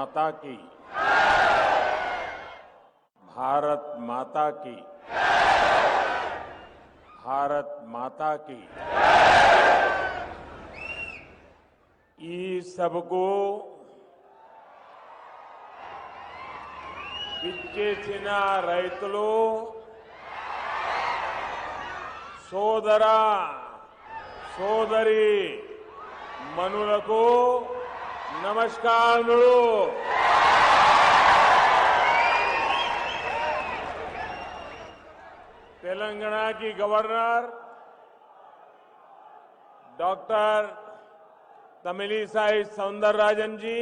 माता की, भारत माता की, भारत माता की। ఈ సభకు విచ్చేసిన రైతులు సోదర సోదరి మనులకు నమస్కారములు। तेलंगाना की गवर्नर डॉक्टर तमिलिसाई सौंदरराजन जी,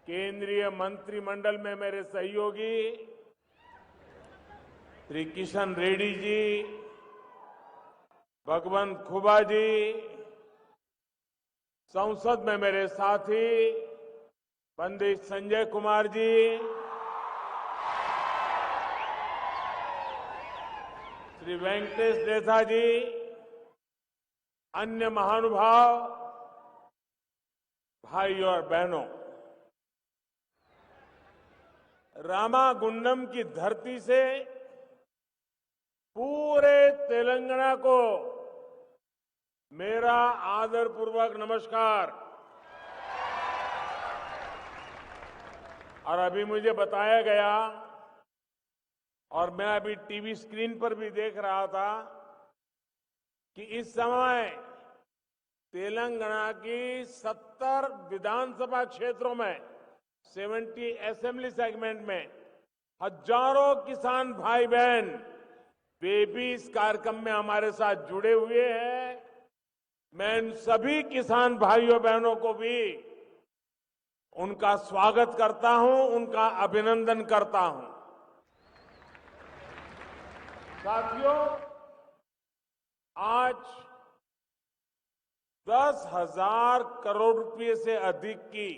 केंद्रीय मंत्रिमंडल में मेरे सहयोगी श्री किशन रेड्डी जी, भगवंत खुबा जी, संसद में मेरे साथी पंडित संजय कुमार जी, श्री वेंकटेश देथा जी, अन्य महानुभाव, भाइयों और बहनों, रामागुंडम की धरती से पूरे तेलंगाना को मेरा आदरपूर्वक नमस्कार। और अभी मुझे बताया गया और मैं अभी टीवी स्क्रीन पर भी देख रहा था कि इस समय तेलंगाना की 70 विधानसभा क्षेत्रों में 70 असेंबली सेगमेंट में हजारों किसान भाई बहन वे भी इस कार्यक्रम में हमारे साथ जुड़े हुए हैं। मैं इन सभी किसान भाइयों बहनों को भी उनका स्वागत करता हूं, उनका अभिनंदन करता हूं। साथियों, आज 10,000 करोड़ रुपए से अधिक की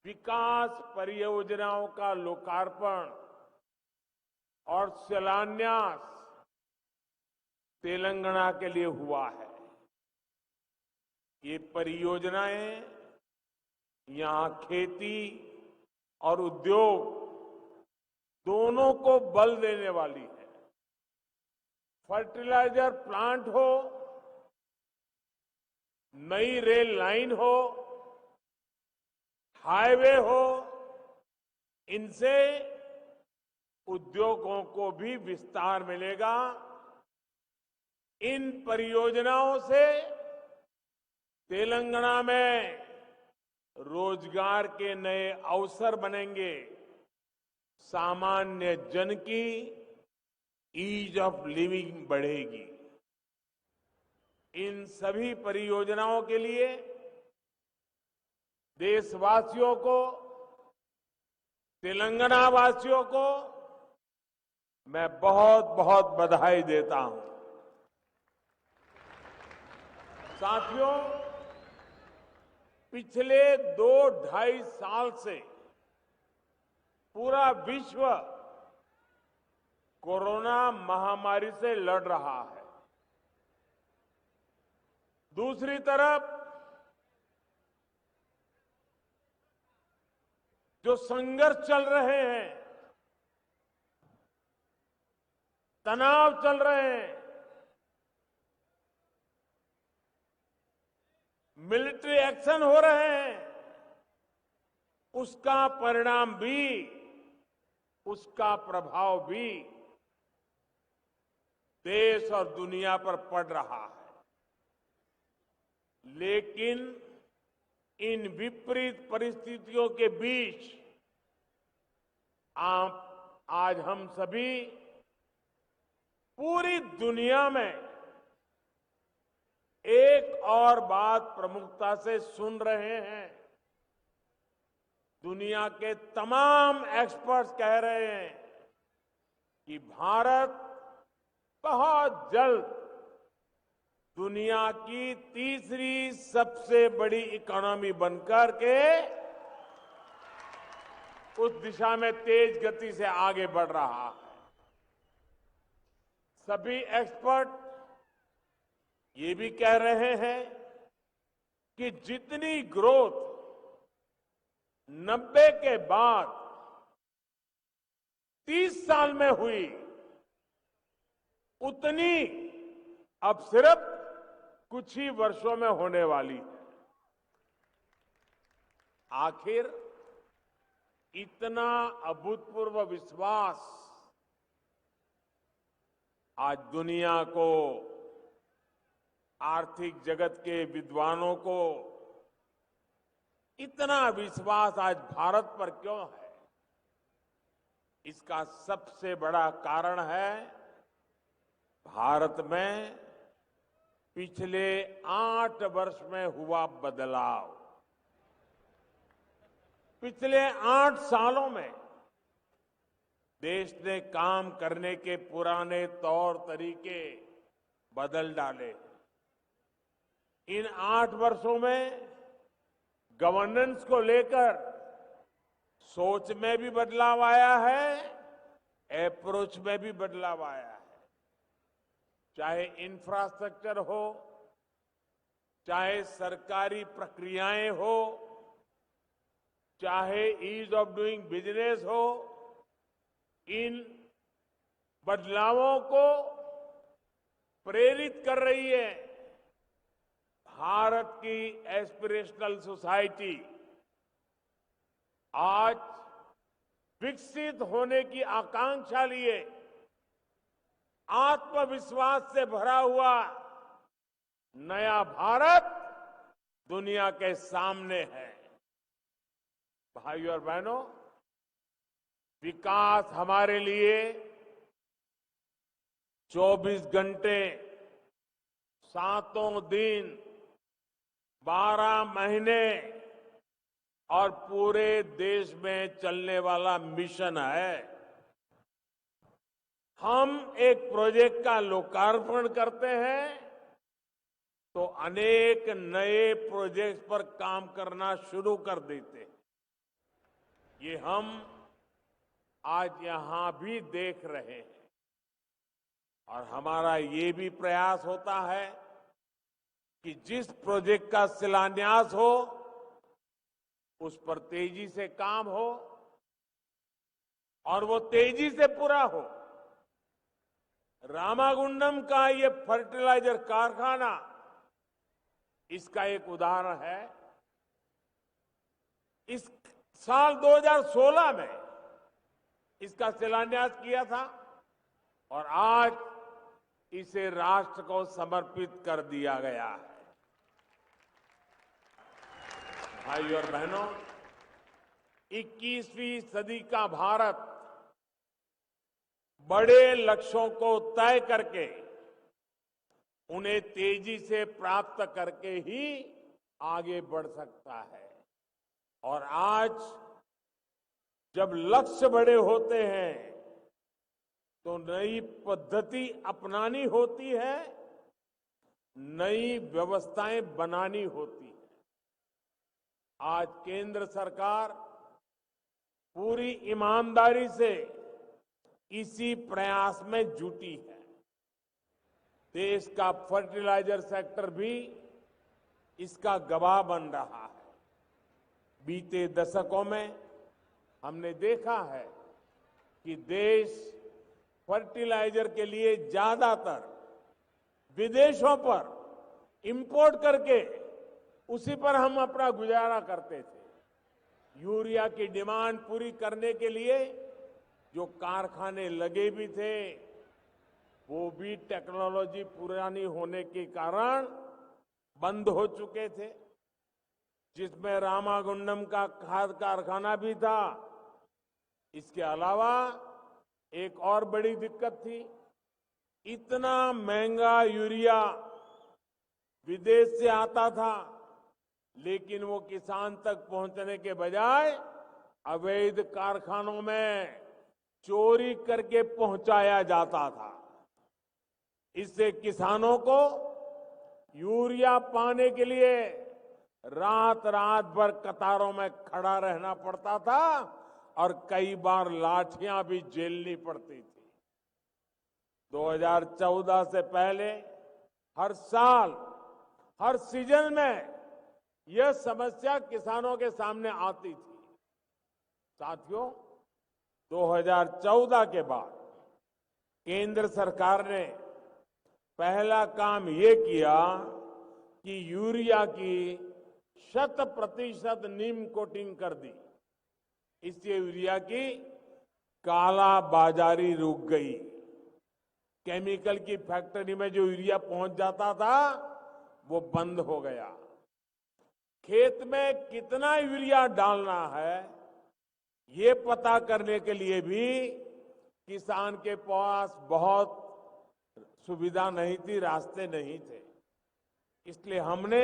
विकास परियोजनाओं का लोकार्पण और शिलान्यास तेलंगाना के लिए हुआ है। ये परियोजनाएं यहां खेती और उद्योग दोनों को बल देने वाली है। फर्टिलाइजर प्लांट हो, नई रेल लाइन हो, हाईवे हो, इनसे उद्योगों को भी विस्तार मिलेगा। इन परियोजनाओं से तेलंगाना में रोजगार के नए अवसर बनेंगे, सामान्य जन की ईज ऑफ लिविंग बढ़ेगी। इन सभी परियोजनाओं के लिए देशवासियों को, तेलंगाना वासियों को मैं बहुत बहुत बधाई देता हूं। साथियों, पिछले 2-2.5 साल से पूरा विश्व कोरोना महामारी से लड़ रहा है। दूसरी तरफ जो संघर्ष चल रहे हैं, तनाव चल रहे हैं, मिलिट्री एक्शन हो रहे हैं, उसका परिणाम भी, उसका प्रभाव भी देश और दुनिया पर पड़ रहा है। लेकिन इन विपरीत परिस्थितियों के बीच आज हम सभी पूरी दुनिया में एक और बात प्रमुखता से सुन रहे हैं। दुनिया के तमाम एक्सपर्ट्स कह रहे हैं कि भारत बहुत जल्द दुनिया की तीसरी सबसे बड़ी इकोनॉमी बनकर के उस दिशा में तेज गति से आगे बढ़ रहा है। सभी एक्सपर्ट ये भी कह रहे हैं कि जितनी ग्रोथ 90 के बाद 30 साल में हुई उतनी अब सिर्फ कुछ ही वर्षों में होने वाली है। आखिर इतना अभूतपूर्व विश्वास आज दुनिया को, आर्थिक जगत के विद्वानों को इतना विश्वास आज भारत पर क्यों है? इसका सबसे बड़ा कारण है भारत में पिछले 8 वर्ष में हुआ बदलाव। पिछले 8 सालों में देश ने काम करने के पुराने तौर तरीके बदल डाले। इन 8 वर्षों में गवर्नेंस को लेकर सोच में भी बदलाव आया है, अप्रोच में भी बदलाव आया है। चाहे इंफ्रास्ट्रक्चर हो, चाहे सरकारी प्रक्रियाएं हो, चाहे ईज ऑफ डूइंग बिजनेस हो, इन बदलावों को प्रेरित कर रही है भारत की एस्पिरेशनल सोसाइटी। आज विकसित होने की आकांक्षा लिए आत्मविश्वास से भरा हुआ नया भारत दुनिया के सामने है। भाइयों और बहनों, विकास हमारे लिए 24 घंटे, 7 दिन, 12 महीने और पूरे देश में चलने वाला मिशन है। हम एक प्रोजेक्ट का लोकार्पण करते हैं तो अनेक नए प्रोजेक्ट पर काम करना शुरू कर देते हैं। ये हम आज यहां भी देख रहे हैं। और हमारा ये भी प्रयास होता है कि जिस प्रोजेक्ट का शिलान्यास हो उस पर तेजी से काम हो और वो तेजी से पूरा हो। रामागुंडम का ये फर्टिलाइजर कारखाना इसका एक उदाहरण है। इस साल 2016 में इसका शिलान्यास किया था और आज इसे राष्ट्र को समर्पित कर दिया गया है। भाइयों और बहनों, 21वीं सदी का भारत बड़े लक्ष्यों को तय करके उन्हें तेजी से प्राप्त करके ही आगे बढ़ सकता है। और आज जब लक्ष्य बड़े होते हैं तो नई पद्धति अपनानी होती है, नई व्यवस्थाएं बनानी होती है। आज केंद्र सरकार पूरी ईमानदारी से इसी प्रयास में जुटी है। देश का फर्टिलाइजर सेक्टर भी इसका गवाह बन रहा है। बीते दशकों में हमने देखा है कि देश फर्टिलाइजर के लिए ज्यादातर विदेशों पर इंपोर्ट करके उसी पर हम अपना गुजारा करते थे। यूरिया की डिमांड पूरी करने के लिए जो कारखाने लगे भी थे वो भी टेक्नोलॉजी पुरानी होने के कारण बंद हो चुके थे, जिसमें रामागुंडम का खाद कारखाना भी था। इसके अलावा एक और बड़ी दिक्कत थी, इतना महंगा यूरिया विदेश से आता था लेकिन वो किसान तक पहुंचने के बजाय अवैध कारखानों में चोरी करके पहुंचाया जाता था। इससे किसानों को यूरिया पाने के लिए रात रात भर कतारों में खड़ा रहना पड़ता था और कई बार लाठियां भी झेलनी पड़ती थी। 2014 से पहले हर साल, हर सीजन में यह समस्या किसानों के सामने आती थी। साथियों, 2014 के बाद केंद्र सरकार ने पहला काम ये किया कि यूरिया की 100% नीम कोटिंग कर दी। इससे यूरिया की काला बाजारी रुक गई। केमिकल की फैक्ट्री में जो यूरिया पहुंच जाता था वो बंद हो गया। खेत में कितना यूरिया डालना है ये पता करने के लिए भी किसान के पास बहुत सुविधा नहीं थी, रास्ते नहीं थे। इसलिए हमने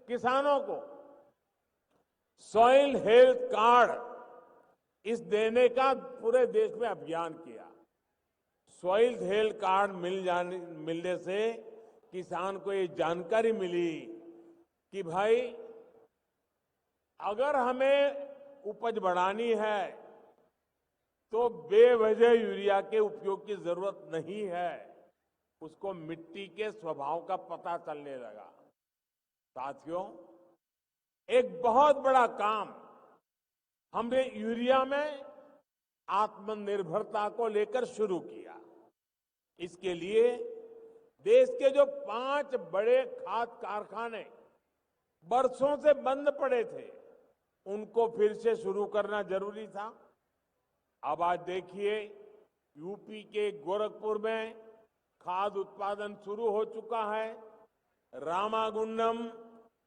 किसानों को सॉइल हेल्थ कार्ड इस देने का पूरे देश में अभियान किया। सॉइल हेल्थ कार्ड मिलने से किसान को ये जानकारी मिली कि भाई अगर हमें उपज बढ़ानी है तो बेवजह यूरिया के उपयोग की जरूरत नहीं है। उसको मिट्टी के स्वभाव का पता चलने लगा। साथियों, एक बहुत बड़ा काम हमने यूरिया में आत्मनिर्भरता को लेकर शुरू किया। इसके लिए देश के जो 5 बड़े खाद कारखाने बरसों से बंद पड़े थे उनको फिर से शुरू करना जरूरी था। अब आज देखिए, यूपी के गोरखपुर में खाद उत्पादन शुरू हो चुका है। रामागुंडम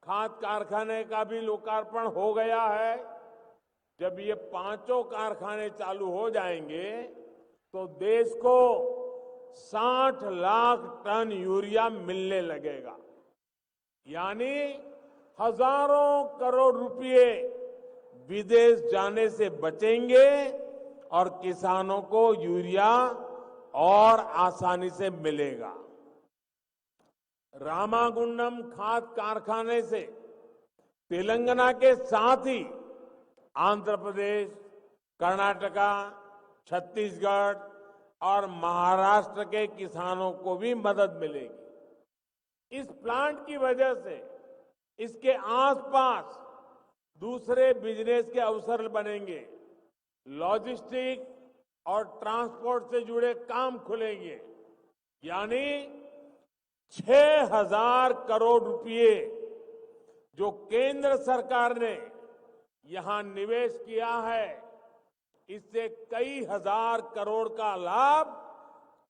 खाद कारखाने का भी लोकार्पण हो गया है। जब ये 5 कारखाने चालू हो जाएंगे तो देश को 60 लाख टन यूरिया मिलने लगेगा। यानी हजारों करोड़ रुपए विदेश जाने से बचेंगे और किसानों को यूरिया और आसानी से मिलेगा। रामागुंडम खाद कारखाने से तेलंगाना के साथ ही आंध्र प्रदेश, कर्नाटका, छत्तीसगढ़ और महाराष्ट्र के किसानों को भी मदद मिलेगी। इस प्लांट की वजह से इसके आसपास दूसरे बिजनेस के अवसर बनेंगे। लॉजिस्टिक और ट्रांसपोर्ट से जुड़े काम खुलेंगे। यानी 6,000 करोड़ रुपए जो केंद्र सरकार ने यहां निवेश किया है, इससे कई हजार करोड़ का लाभ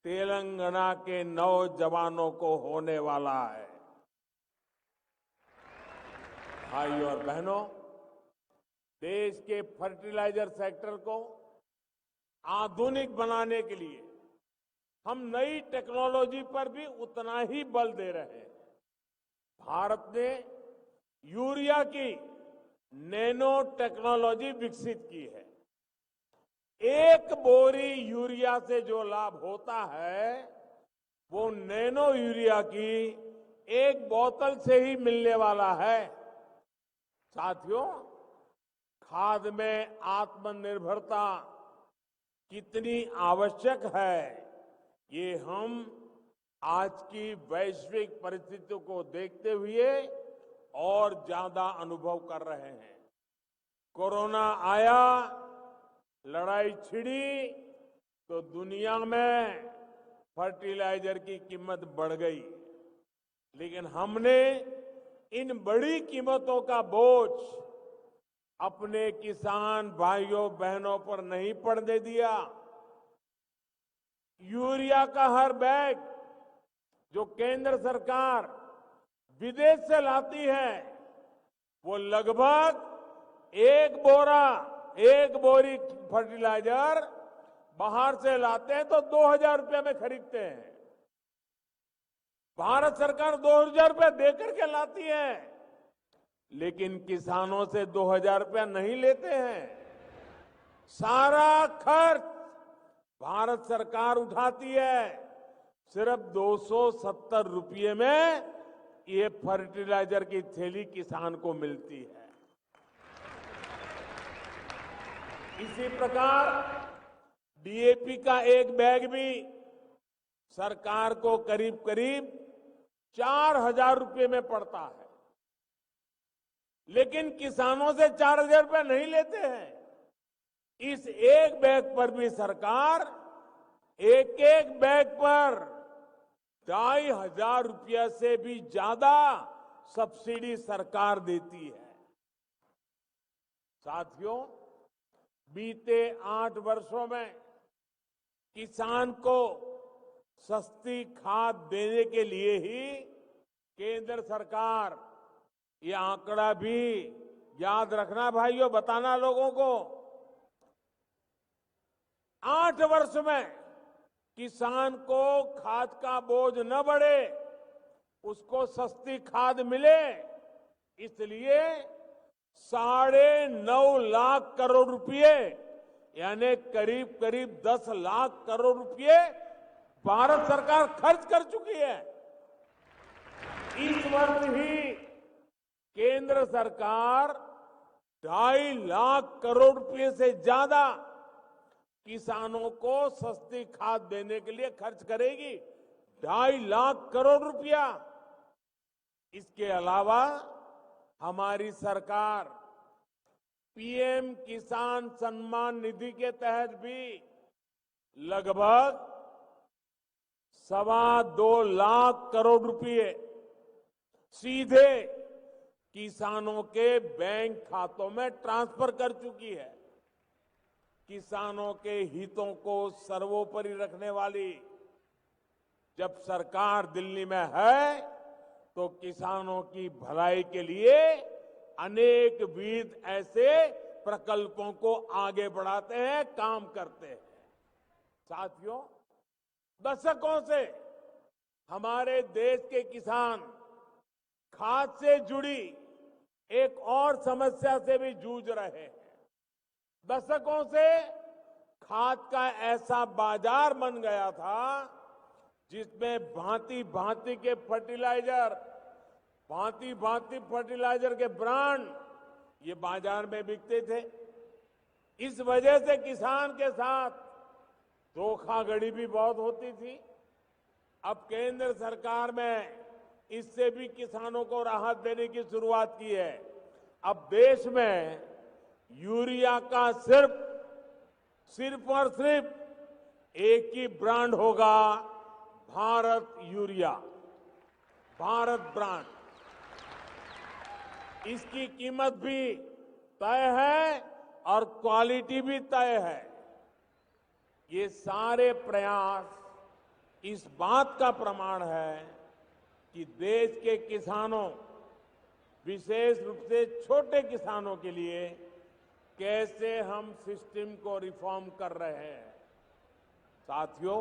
तेलंगाना के नौजवानों को होने वाला है। भाइयों और बहनों, देश के फर्टिलाइजर सेक्टर को आधुनिक बनाने के लिए हम नई टेक्नोलॉजी पर भी उतना ही बल दे रहे हैं। भारत ने यूरिया की नैनो टेक्नोलॉजी विकसित की है। एक बोरी यूरिया से जो लाभ होता है वो नैनो यूरिया की एक बोतल से ही मिलने वाला है। साथियों, खाद में आत्मनिर्भरता कितनी आवश्यक है ये हम आज की वैश्विक परिस्थितियों को देखते हुए और ज्यादा अनुभव कर रहे हैं। कोरोना आया, लड़ाई छिड़ी तो दुनिया में फर्टिलाइजर की कीमत बढ़ गई। लेकिन हमने इन बड़ी कीमतों का बोझ अपने किसान भाइयों बहनों पर नहीं पड़ने दिया। यूरिया का हर बैग जो केंद्र सरकार विदेश से लाती है वो लगभग एक बोरी फर्टिलाइजर बाहर से लाते हैं तो 2,000 रुपए में खरीदते हैं। भारत सरकार 2,000 रुपए देकर के लाती है, लेकिन किसानों से 2,000 रुपया नहीं लेते हैं। सारा खर्च भारत सरकार उठाती है। सिर्फ 270 रुपये में ये फर्टिलाइजर की थैली किसान को मिलती है। इसी प्रकार डीएपी का एक बैग भी सरकार को करीब करीब 4,000 रुपये में पड़ता है, लेकिन किसानों से 4,000 रुपये नहीं लेते हैं। इस एक बैग पर भी सरकार एक एक बैग पर 2,500 रुपया से भी ज्यादा सब्सिडी सरकार देती है। साथियों, बीते 8 वर्षों में किसान को सस्ती खाद देने के लिए ही केंद्र सरकार, ये आंकड़ा भी याद रखना भाइयों, बताना लोगों को, 8 वर्ष में किसान को खाद का बोझ न बढ़े, उसको सस्ती खाद मिले, इसलिए 9.5 लाख करोड़ रुपए यानी करीब करीब 10 लाख करोड़ रुपए भारत सरकार खर्च कर चुकी है। इस वर्ष ही केंद्र सरकार 2.5 लाख करोड़ रुपए से ज्यादा किसानों को सस्ती खाद देने के लिए खर्च करेगी, 2.5 लाख करोड़ रुपया। इसके अलावा हमारी सरकार पीएम किसान सम्मान निधि के तहत भी लगभग 2.25 लाख करोड़ रुपए सीधे किसानों के बैंक खातों में ट्रांसफर कर चुकी है। किसानों के हितों को सर्वोपरि रखने वाली जब सरकार दिल्ली में है, तो किसानों की भलाई के लिए अनेक विध ऐसे प्रकल्पों को आगे बढ़ाते हैं, काम करते हैं। साथियों, दशकों से हमारे देश के किसान खाद से जुड़ी एक और समस्या से भी जूझ रहे हैं। दशकों से खाद का ऐसा बाजार बन गया था जिसमें भांति भांति के फर्टिलाइजर, भांति भांति फर्टिलाइजर के ब्रांड ये बाजार में बिकते थे। इस वजह से किसान के साथ धोखाधड़ी भी बहुत होती थी। अब केंद्र सरकार में इससे भी किसानों को राहत देने की शुरुआत की है। अब देश में यूरिया का सिर्फ और सिर्फ एक ही ब्रांड होगा, भारत यूरिया, भारत ब्रांड। इसकी कीमत भी तय है और क्वालिटी भी तय है। ये सारे प्रयास इस बात का प्रमाण है कि देश के किसानों, विशेष रूप से छोटे किसानों के लिए कैसे हम सिस्टम को रिफॉर्म कर रहे हैं। साथियों,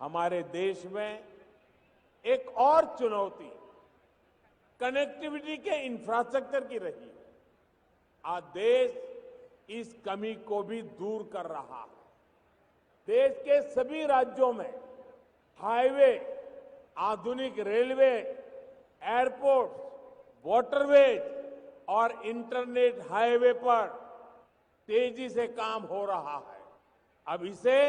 हमारे देश में एक और चुनौती कनेक्टिविटी के इंफ्रास्ट्रक्चर की रही है। आज देश इस कमी को भी दूर कर रहा है। देश के सभी राज्यों में हाईवे, आधुनिक रेलवे, एयरपोर्ट, वाटरवेज और इंटरनेट हाईवे पर तेजी से काम हो रहा है। अब इसे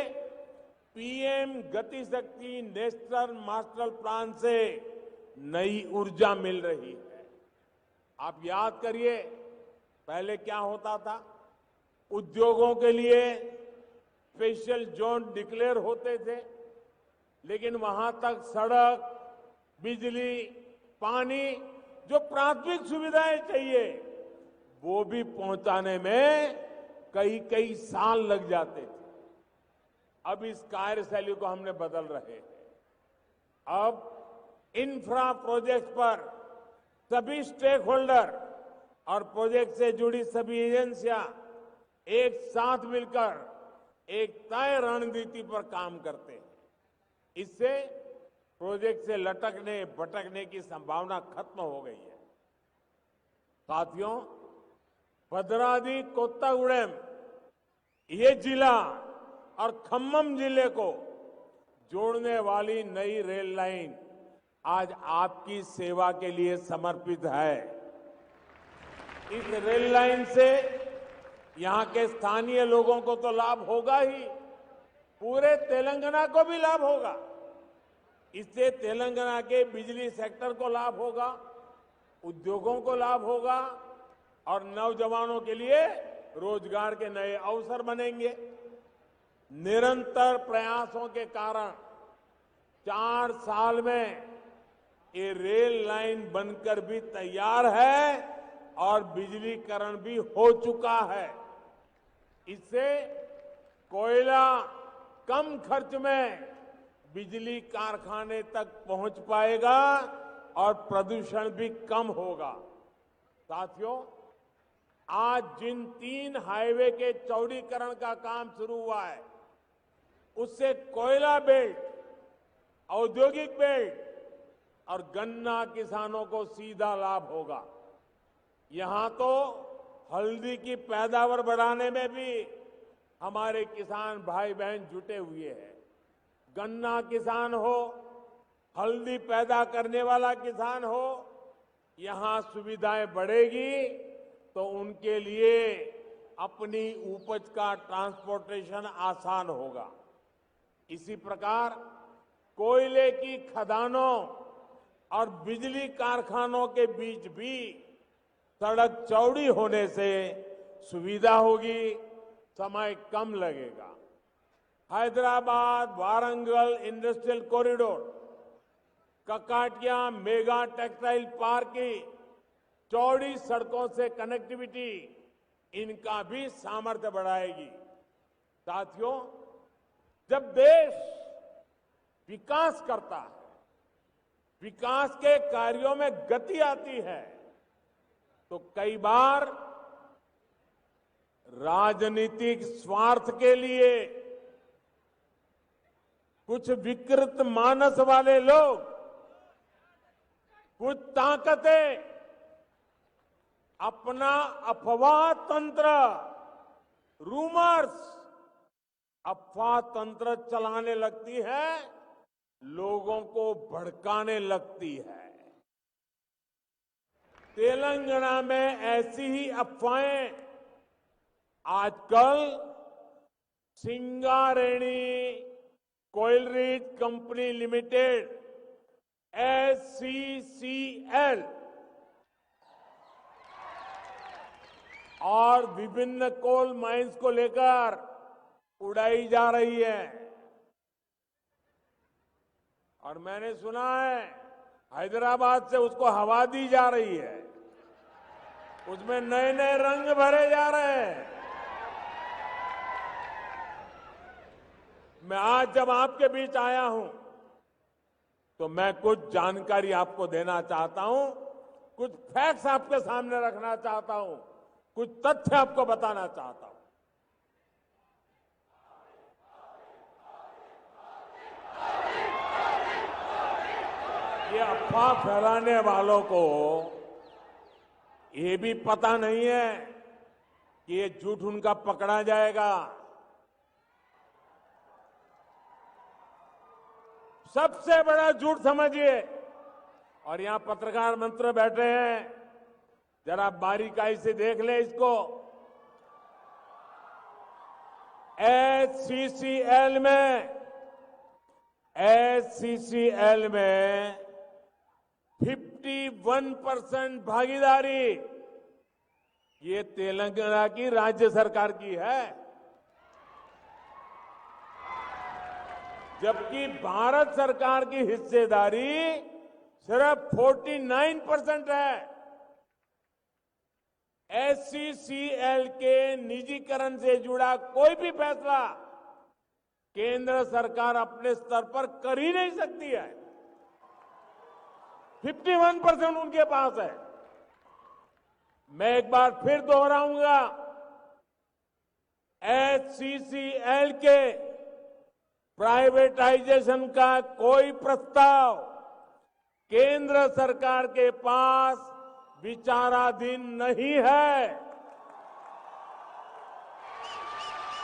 पीएम गति शक्ति नेशनल मास्टर प्लान से नई ऊर्जा मिल रही है। आप याद करिए, पहले क्या होता था? उद्योगों के लिए स्पेशल जोन डिक्लेयर होते थे, लेकिन वहां तक सड़क, बिजली, पानी, जो प्राथमिक सुविधाएं चाहिए, वो भी पहुंचाने में कई साल लग जाते थे। अब इस कार्यशैली को हमने बदल रहे हैं। अब इंफ्रा प्रोजेक्ट पर सभी स्टेक होल्डर और प्रोजेक्ट से जुड़ी सभी एजेंसियां एक साथ मिलकर एक तय रणनीति पर काम करते हैं। इससे प्रोजेक्ट से लटकने भटकने की संभावना खत्म हो गई है। साथियों, भद्राद्री कोत्तागुडेम ये जिला और खम्मम जिले को जोड़ने वाली नई रेल लाइन आज आपकी सेवा के लिए समर्पित है। इस रेल लाइन से यहां के स्थानीय लोगों को तो लाभ होगा ही, पूरे तेलंगाना को भी लाभ होगा। इससे तेलंगाना के बिजली सेक्टर को लाभ होगा, उद्योगों को लाभ होगा और नौजवानों के लिए रोजगार के नए अवसर बनेंगे। निरंतर प्रयासों के कारण 4 साल में ये रेल लाइन बनकर भी तैयार है और बिजलीकरण भी हो चुका है। इससे कोयला कम खर्च में बिजली कारखाने तक पहुंच पाएगा और प्रदूषण भी कम होगा। साथियों, आज जिन 3 हाईवे के चौड़ीकरण का काम शुरू हुआ है, उससे कोयला बेल्ट, औद्योगिक बेल्ट और गन्ना किसानों को सीधा लाभ होगा। यहां तो हल्दी की पैदावार बढ़ाने में भी हमारे किसान भाई बहन जुटे हुए हैं। गन्ना किसान हो, हल्दी पैदा करने वाला किसान हो, यहां सुविधाएं बढ़ेगी तो उनके लिए अपनी उपज का ट्रांसपोर्टेशन आसान होगा। इसी प्रकार कोयले की खदानों और बिजली कारखानों के बीच भी सड़क चौड़ी होने से सुविधा होगी, समय कम लगेगा। Hyderabad Warangal industrial corridor, Kakatiya mega textile park की चौड़ी सड़कों से कनेक्टिविटी, इनका भी सामर्थ्य बढ़ाएगी। साथियों, जब देश विकास करता है, विकास के कार्यों में गति आती है, तो कई बार राजनीतिक स्वार्थ के लिए कुछ विकृत मानस वाले लोग, कुछ ताकतें अपना अफवाह तंत्र, रूमर्स, अफवाह तंत्र चलाने लगती है, लोगों को भड़काने लगती है। तेलंगाना में ऐसी ही अफवाहें आजकल सिंगारेणी कोयलरीज कंपनी लिमिटेड SCCL और विभिन्न कोल माइंस को लेकर उड़ाई जा रही है। और मैंने सुना है हैदराबाद से उसको हवा दी जा रही है, उसमें नए नए रंग भरे जा रहे हैं। मैं आज जब आपके बीच आया हूं तो मैं कुछ जानकारी आपको देना चाहता हूं, कुछ फैक्ट्स आपके सामने रखना चाहता हूं, कुछ तथ्य आपको बताना चाहता हूं। ये अफवाह फैलाने वालों को ये भी पता नहीं है कि ये झूठ उनका पकड़ा जाएगा। सबसे बड़ा झूठ समझिए, और यहां पत्रकार मित्र बैठे हैं, जरा बारीकाई से देख ले इसको। SCCL में 51% भागीदारी ये तेलंगाना की राज्य सरकार की है, जबकि भारत सरकार की हिस्सेदारी सिर्फ 49% है। SCCL के निजीकरण से जुड़ा कोई भी फैसला केंद्र सरकार अपने स्तर पर कर ही नहीं सकती है। 51% उनके पास है। मैं एक बार फिर दोहराऊंगा, SCCL के प्राइवेटाइजेशन का कोई प्रस्ताव केंद्र सरकार के पास विचाराधीन नहीं है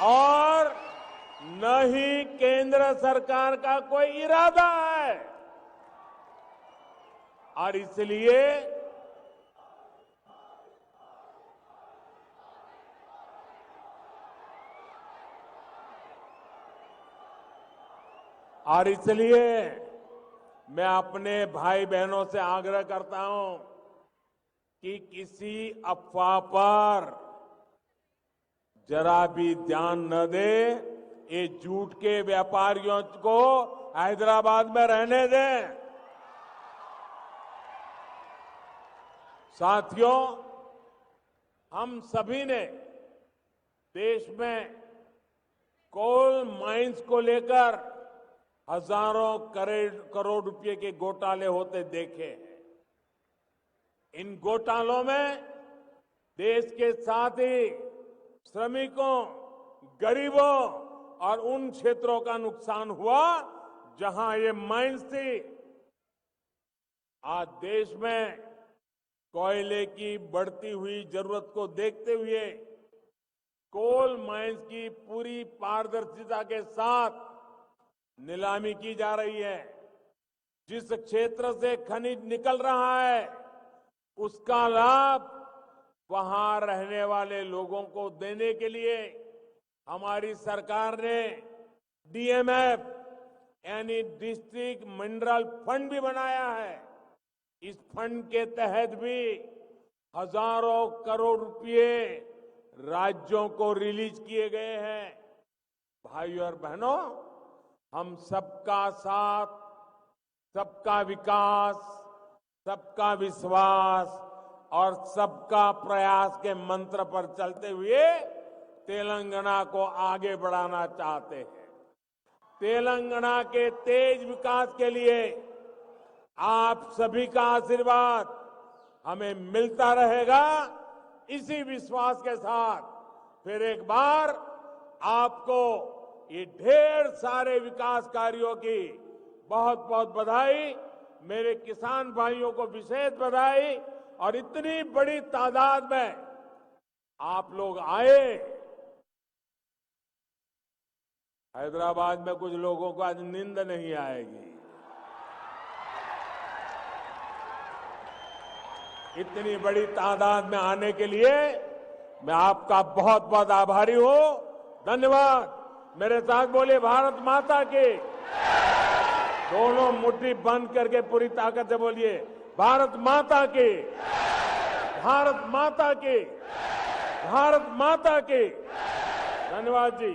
और न ही केंद्र सरकार का कोई इरादा है। और इसलिए मैं अपने भाई बहनों से आग्रह करता हूं कि किसी अफवाह पर जरा भी ध्यान न दे, ये झूठ के व्यापारियों को हैदराबाद में रहने दें। साथियों, हम सभी ने देश में कोल माइंस को लेकर हजारों करोड़ रुपए के घोटाले होते देखे हैं। इन घोटालों में देश के साथ ही श्रमिकों, गरीबों और उन क्षेत्रों का नुकसान हुआ जहां ये माइंस थी। आज देश में कोयले की बढ़ती हुई जरूरत को देखते हुए कोल माइंस की पूरी पारदर्शिता के साथ नीलामी की जा रही है। जिस क्षेत्र से खनिज निकल रहा है उसका लाभ वहां रहने वाले लोगों को देने के लिए हमारी सरकार ने डीएमएफ यानी डिस्ट्रिक्ट मिनरल फंड भी बनाया है। इस फंड के तहत भी हजारों करोड़ रुपए राज्यों को रिलीज किए गए हैं। भाइयों और बहनों, हम सबका साथ, सबका विकास, सबका विश्वास और सबका प्रयास के मंत्र पर चलते हुए तेलंगाना को आगे बढ़ाना चाहते हैं। तेलंगाना के तेज विकास के लिए आप सभी का आशीर्वाद हमें मिलता रहेगा। इसी विश्वास के साथ फिर एक बार आपको ये ढेर सारे विकास कार्यों की बहुत बहुत बधाई। मेरे किसान भाइयों को विशेष बधाई। और इतनी बड़ी तादाद में आप लोग आए। हैदराबाद में कुछ लोगों को आज नींद नहीं आएगी। इतनी बड़ी तादाद में आने के लिए मैं आपका बहुत बहुत आभारी हूं। धन्यवाद। मेरे साथ बोलिए भारत माता की। दोनों मुट्ठी बंद करके पूरी ताकत से बोलिए भारत माता की, भारत माता की, भारत माता की। धन्यवाद जी।